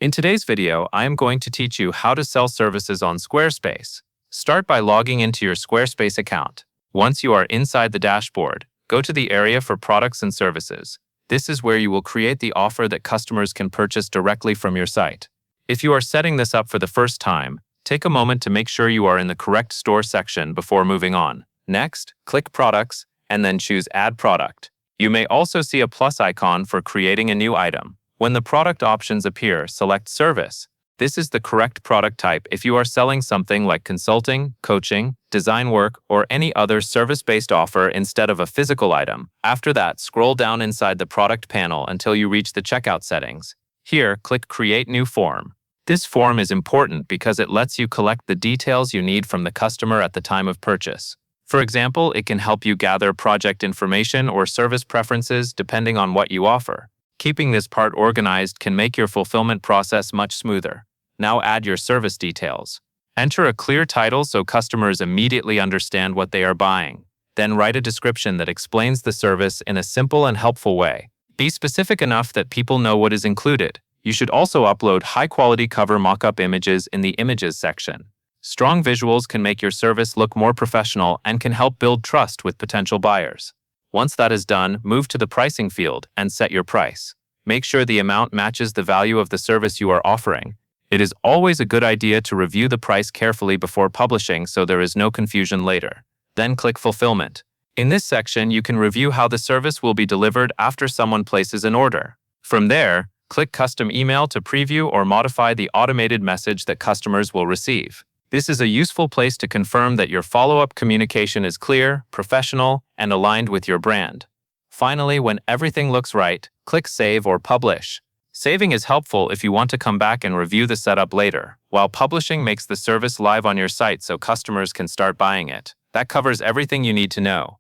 In today's video, I am going to teach you how to sell services on Squarespace. Start by logging into your Squarespace account. Once you are inside the dashboard, go to the area for products and services. This is where you will create the offer that customers can purchase directly from your site. If you are setting this up for the first time, take a moment to make sure you are in the correct store section before moving on. Next, click Products and then choose Add Product. You may also see a plus icon for creating a new item. When the product options appear, select Service. This is the correct product type if you are selling something like consulting, coaching, design work, or any other service-based offer instead of a physical item. After that, scroll down inside the product panel until you reach the checkout settings. Here, click Create New Form. This form is important because it lets you collect the details you need from the customer at the time of purchase. For example, it can help you gather project information or service preferences depending on what you offer. Keeping this part organized can make your fulfillment process much smoother. Now add your service details. Enter a clear title so customers immediately understand what they are buying. Then write a description that explains the service in a simple and helpful way. Be specific enough that people know what is included. You should also upload high-quality cover mock-up images in the Images section. Strong visuals can make your service look more professional and can help build trust with potential buyers. Once that is done, move to the pricing field and set your price. Make sure the amount matches the value of the service you are offering. It is always a good idea to review the price carefully before publishing so there is no confusion later. Then click Fulfillment. In this section, you can review how the service will be delivered after someone places an order. From there, click Custom Email to preview or modify the automated message that customers will receive. This is a useful place to confirm that your follow-up communication is clear, professional, and aligned with your brand. Finally, when everything looks right, click Save or Publish. Saving is helpful if you want to come back and review the setup later, while publishing makes the service live on your site so customers can start buying it. That covers everything you need to know.